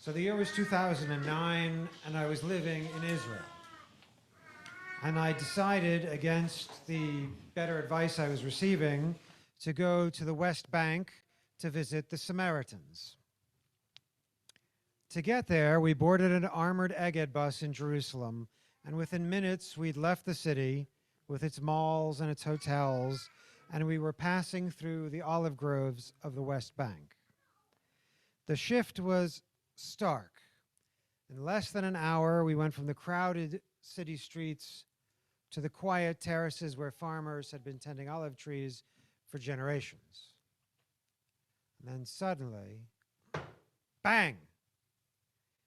So the year was 2009, and I was living in Israel. And I decided, against the better advice I was receiving, to go to the West Bank to visit the Samaritans. To get there, we boarded an armored Egged bus in Jerusalem, and within minutes, we'd left the city with its malls and its hotels, and we were passing through the olive groves of the West Bank. The shift was stark. In less than an hour, we went from the crowded city streets to the quiet terraces where farmers had been tending olive trees for generations. And then suddenly, bang!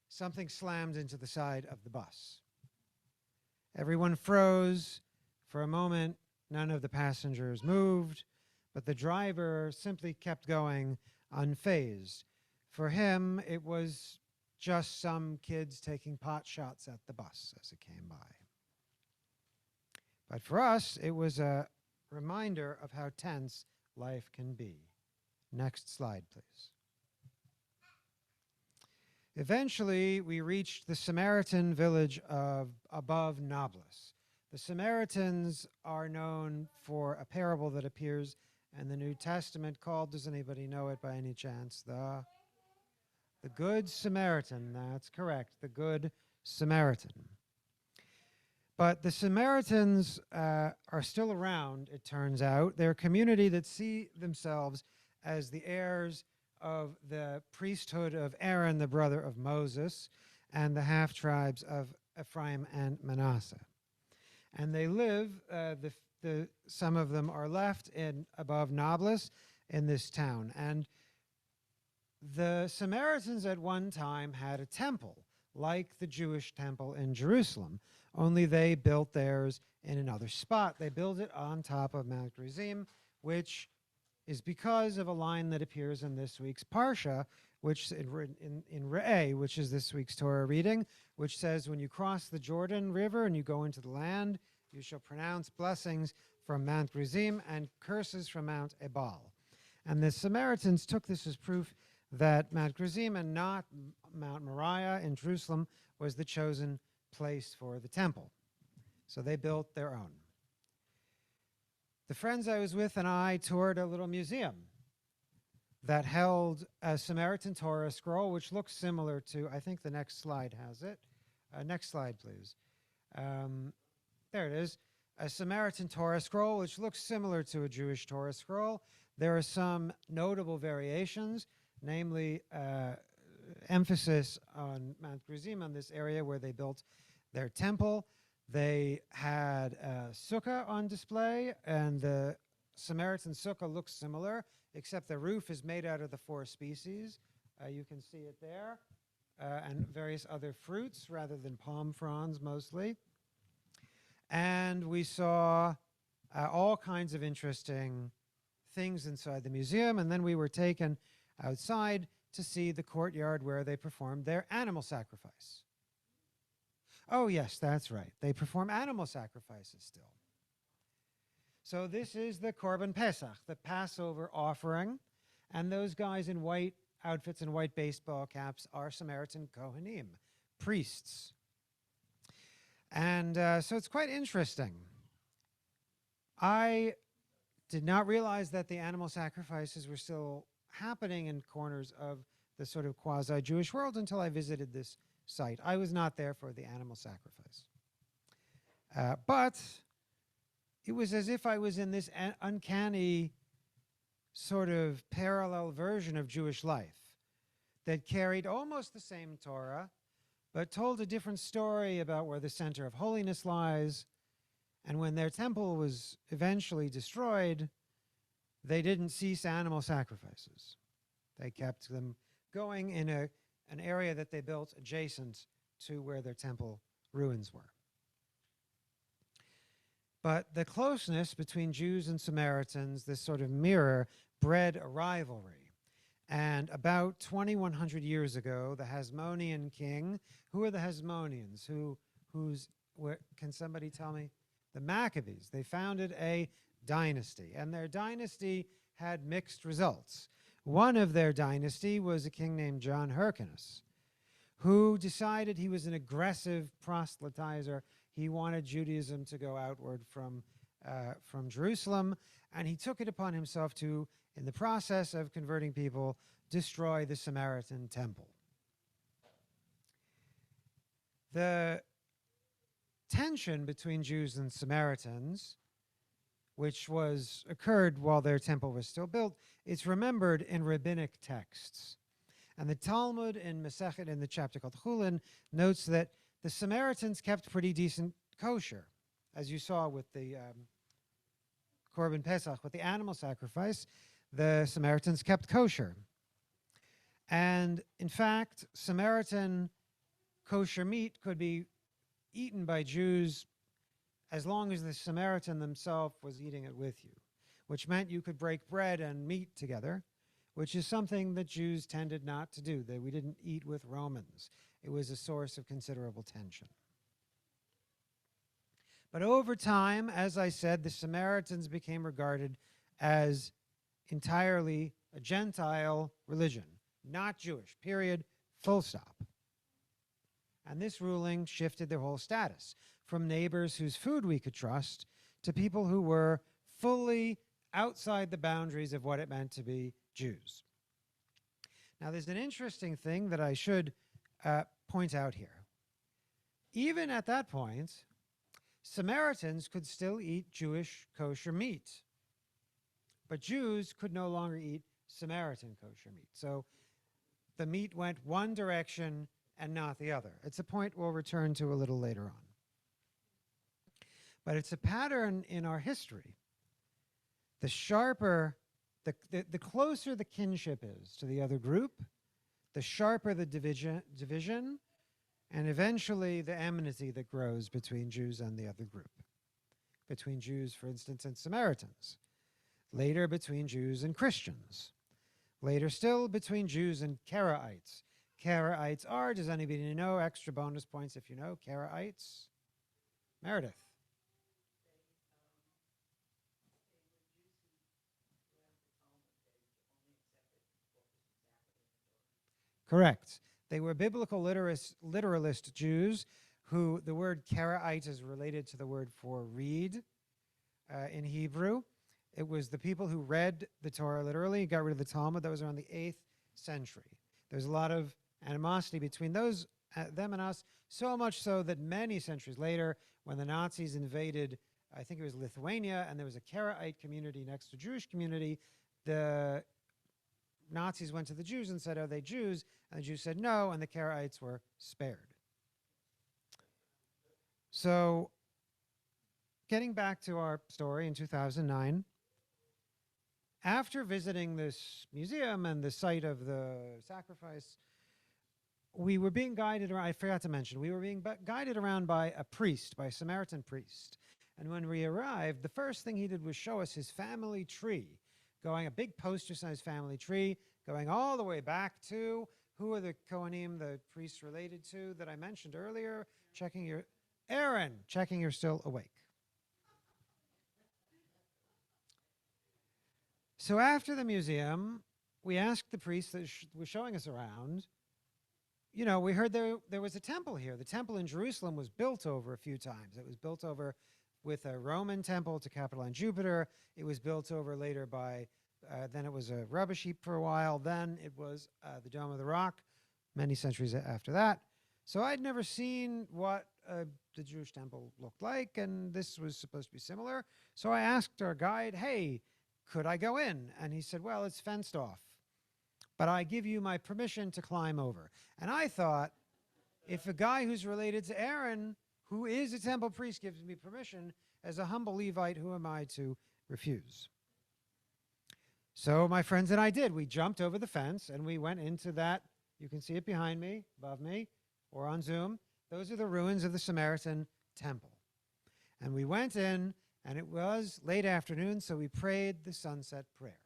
Something slammed into the side of the bus. Everyone froze. For a moment, none of the passengers moved, but the driver simply kept going unfazed. For him, it was just some kids taking pot shots at the bus as it came by. But for us, it was a reminder of how tense life can be. Next slide, please. Eventually, we reached the Samaritan village of above Nablus. The Samaritans are known for a parable that appears in the New Testament called, does anybody know it by any chance? The Good Samaritan, that's correct, the Good Samaritan. But the Samaritans are still around, it turns out. They're a community that see themselves as the heirs of the priesthood of Aaron, the brother of Moses, and the half-tribes of Ephraim and Manasseh. And they live, some of them are left in above Nablus in this town. And the Samaritans at one time had a temple, like the Jewish temple in Jerusalem, only they built theirs in another spot. They built it on top of Mount Gerizim, which is because of a line that appears in this week's Parsha, which in Re'eh, which is this week's Torah reading, which says, when you cross the Jordan River and you go into the land, you shall pronounce blessings from Mount Gerizim and curses from Mount Ebal. And the Samaritans took this as proof that Mount Gerizim and not Mount Moriah in Jerusalem was the chosen place for the temple. So they built their own. The friends I was with and I toured a little museum that held a Samaritan Torah scroll, which looks similar to, I think the next slide has it. Next slide, please. There it is. A Samaritan Torah scroll, which looks similar to a Jewish Torah scroll. There are some notable variations, namely emphasis on Mount Gerizim, on this area where they built their temple. They had a sukkah on display, and the Samaritan sukkah looks similar, except the roof is made out of the 4 species. You can see it there, and various other fruits rather than palm fronds mostly. And we saw all kinds of interesting things inside the museum, and then we were taken outside to see the courtyard where they performed their animal sacrifice. Oh, yes, that's right. They perform animal sacrifices still. So this is the Korban Pesach, the Passover offering. And those guys in white outfits and white baseball caps are Samaritan Kohanim, priests. And so it's quite interesting. I did not realize that the animal sacrifices were still happening in corners of the sort of quasi-Jewish world until I visited this site. I was not there for the animal sacrifice. But it was as if I was in this uncanny sort of parallel version of Jewish life that carried almost the same Torah, but told a different story about where the center of holiness lies. And when their temple was eventually destroyed, they didn't cease animal sacrifices. They kept them going in an area that they built adjacent to where their temple ruins were. But the closeness between Jews and Samaritans, this sort of mirror, bred a rivalry. And about 2,100 years ago, the Hasmonean king, who are the Hasmoneans? Can somebody tell me? The Maccabees. They founded a dynasty, and their dynasty had mixed results. One of their dynasty was a king named John Hyrcanus. who decided he was an aggressive proselytizer. He wanted Judaism to go outward from Jerusalem, and he took it upon himself to, in the process of converting people, destroy the Samaritan temple. The tension between Jews and Samaritans, which occurred while their temple was still built, it's remembered in rabbinic texts. And the Talmud in Masechet, in the chapter called Chulin, notes that the Samaritans kept pretty decent kosher, as you saw with the Korban Pesach, with the animal sacrifice. The Samaritans kept kosher. And in fact, Samaritan kosher meat could be eaten by Jews as long as the Samaritan themselves was eating it with you, which meant you could break bread and meat together, which is something that Jews tended not to do. We didn't eat with Romans. It was a source of considerable tension. But over time, as I said, the Samaritans became regarded as entirely a Gentile religion, not Jewish, period, full stop. And this ruling shifted their whole status from neighbors whose food we could trust to people who were fully outside the boundaries of what it meant to be Jews. Now, there's an interesting thing that I should point out here. Even at that point, Samaritans could still eat Jewish kosher meat, but Jews could no longer eat Samaritan kosher meat. So the meat went one direction and not the other. It's a point we'll return to a little later on. But it's a pattern in our history. The sharper, the closer the kinship is to the other group, the sharper the division, and eventually the enmity that grows between Jews and the other group. Between Jews, for instance, and Samaritans. Later, between Jews and Christians. Later still, between Jews and Karaites. Karaites are, does anybody know, extra bonus points if you know, Karaites? Meredith. Correct. They were biblical literalist Jews who the word Karaite is related to the word for read in Hebrew. It was the people who read the Torah literally, got rid of the Talmud. That was around the 8th century. There's a lot of animosity between those, them and us, so much so that many centuries later, when the Nazis invaded, I think it was Lithuania, and there was a Karaite community next to Jewish community, the Nazis went to the Jews and said, are they Jews? And the Jews said no, and the Karaites were spared. So, getting back to our story in 2009, after visiting this museum and the site of the sacrifice, we were being guided around, I forgot to mention, we were being guided around by a priest, by a Samaritan priest. And when we arrived, the first thing he did was show us his family tree, going a big poster-sized family tree, going all the way back to, who are the Kohanim, the priests related to that I mentioned earlier? Aaron, checking you're still awake. So after the museum, we asked the priest that was showing us around, you know, we heard there was a temple here. The temple in Jerusalem was built over a few times. It was built over with a Roman temple to Capitoline Jupiter. It was built over later by, then it was a rubbish heap for a while. Then it was the Dome of the Rock, many centuries after that. So I'd never seen what the Jewish temple looked like, and this was supposed to be similar. So I asked our guide, hey, could I go in? And he said, well, it's fenced off, but I give you my permission to climb over. And I thought, if a guy who's related to Aaron, who is a temple priest, gives me permission, as a humble Levite, who am I to refuse? So my friends and I did. We jumped over the fence and we went into that. You can see it behind me, above me, or on Zoom. Those are the ruins of the Samaritan temple. And we went in, and it was late afternoon, so we prayed the sunset prayer.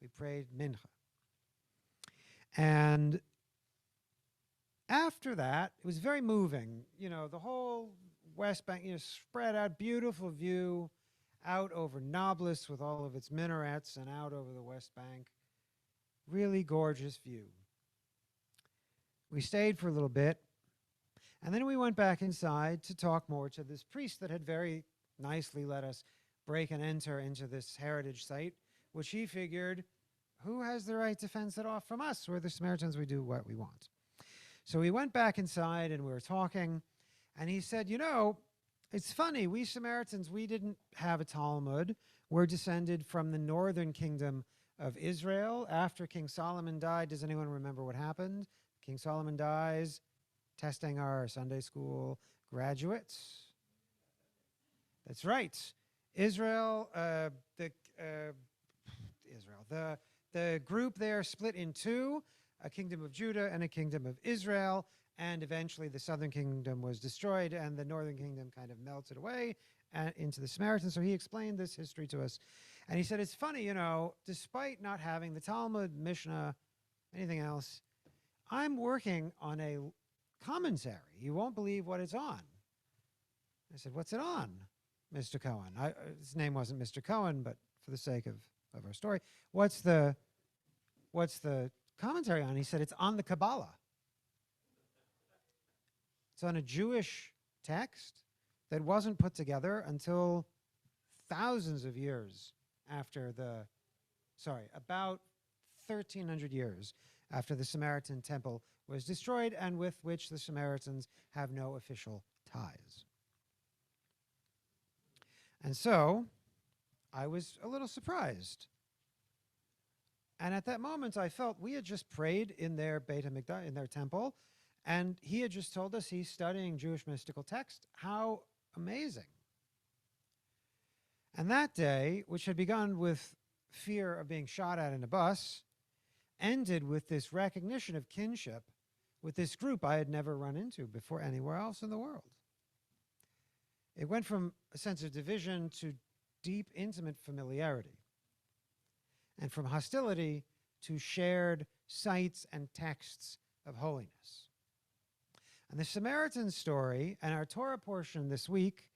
We prayed Mincha. And after that, it was very moving. You know, the whole West Bank, you know, spread out, beautiful view out over Nablus with all of its minarets and out over the West Bank. Really gorgeous view. We stayed for a little bit, and then we went back inside to talk more to this priest that had very nicely let us break and enter into this heritage site, which he figured, who has the right to fence it off from us? We're the Samaritans, we do what we want. So we went back inside and we were talking, and he said, you know, it's funny, we Samaritans, we didn't have a Talmud. We're descended from the northern kingdom of Israel. After King Solomon died, does anyone remember what happened? King Solomon dies, testing our Sunday school graduates. That's right. Israel, the group there split in two, a kingdom of Judah and a kingdom of Israel, and eventually the southern kingdom was destroyed and the northern kingdom kind of melted away into the Samaritans. So he explained this history to us. And he said, it's funny, you know, despite not having the Talmud, Mishnah, anything else, I'm working on a commentary. You won't believe what it's on. I said, what's it on, Mr. Cohen? His name wasn't Mr. Cohen, but for the sake of our story, what's the commentary on? He said, it's on the Kabbalah. It's on a Jewish text that wasn't put together until thousands of years after about 1,300 years after the Samaritan temple was destroyed, and with which the Samaritans have no official ties. And so I was a little surprised. And at that moment, I felt we had just prayed in their Beit HaMikdash, in their temple, and he had just told us he's studying Jewish mystical text. How amazing. And that day, which had begun with fear of being shot at in a bus, ended with this recognition of kinship with this group I had never run into before anywhere else in the world. It went from a sense of division to deep, intimate familiarity, and from hostility to shared sites and texts of holiness. And the Samaritan story and our Torah portion this week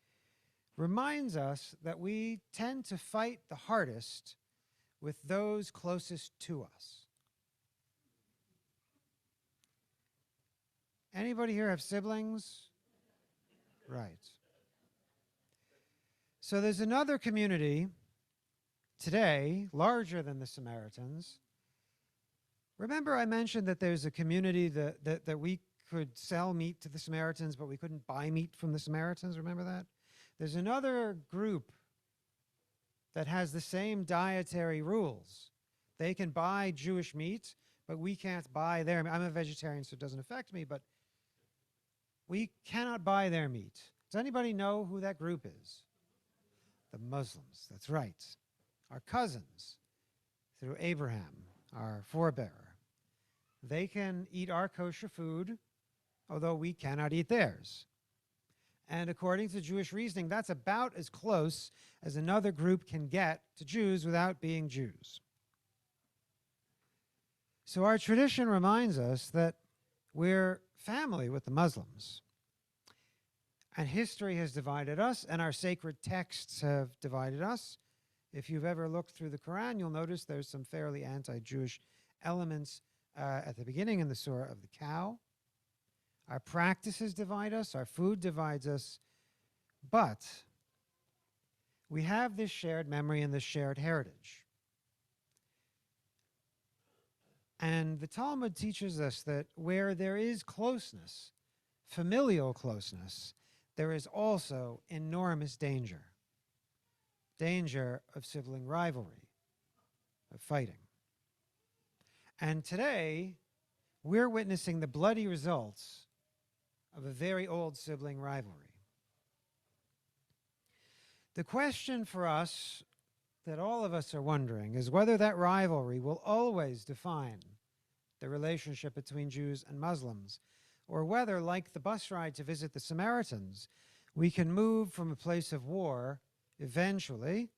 reminds us that we tend to fight the hardest with those closest to us. Anybody here have siblings? Right. So there's another community today, larger than the Samaritans. Remember I mentioned that there's a community that we could sell meat to the Samaritans, but we couldn't buy meat from the Samaritans? Remember that? There's another group that has the same dietary rules. They can buy Jewish meat, but we can't buy their meat. I'm a vegetarian, so it doesn't affect me, but we cannot buy their meat. Does anybody know who that group is? The Muslims, that's right. Our cousins through Abraham, our forebearer. They can eat our kosher food, although we cannot eat theirs. And according to Jewish reasoning, that's about as close as another group can get to Jews without being Jews. So our tradition reminds us that we're family with the Muslims. And history has divided us, and our sacred texts have divided us. If you've ever looked through the Quran, you'll notice there's some fairly anti-Jewish elements at the beginning in the Surah of the Cow. Our practices divide us, our food divides us, but we have this shared memory and this shared heritage. And the Talmud teaches us that where there is closeness, familial closeness, there is also enormous danger. Danger of sibling rivalry, of fighting. And today, we're witnessing the bloody results of a very old sibling rivalry. The question for us that all of us are wondering is whether that rivalry will always define the relationship between Jews and Muslims, or whether, like the bus ride to visit the Samaritans, we can move from a place of war, eventually,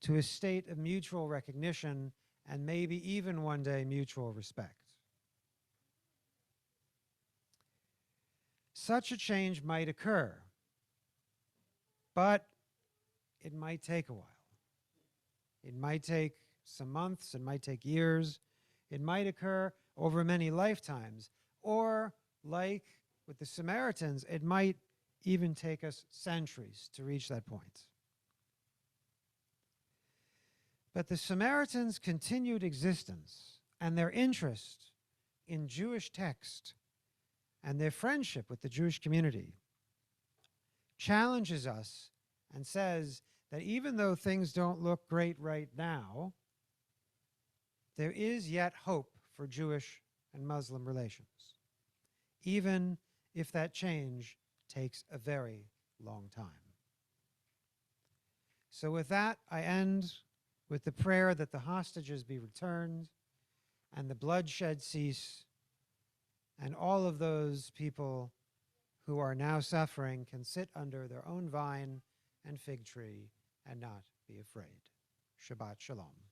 to a state of mutual recognition and maybe even one day mutual respect. Such a change might occur, but it might take a while. It might take some months, it might take years, it might occur over many lifetimes, Or, like with the Samaritans, it might even take us centuries to reach that point. But the Samaritans' continued existence and their interest in Jewish text and their friendship with the Jewish community challenges us and says that even though things don't look great right now, there is yet hope for Jewish and Muslim relations, even if that change takes a very long time. So with that, I end with the prayer that the hostages be returned and the bloodshed cease, and all of those people who are now suffering can sit under their own vine and fig tree and not be afraid. Shabbat Shalom.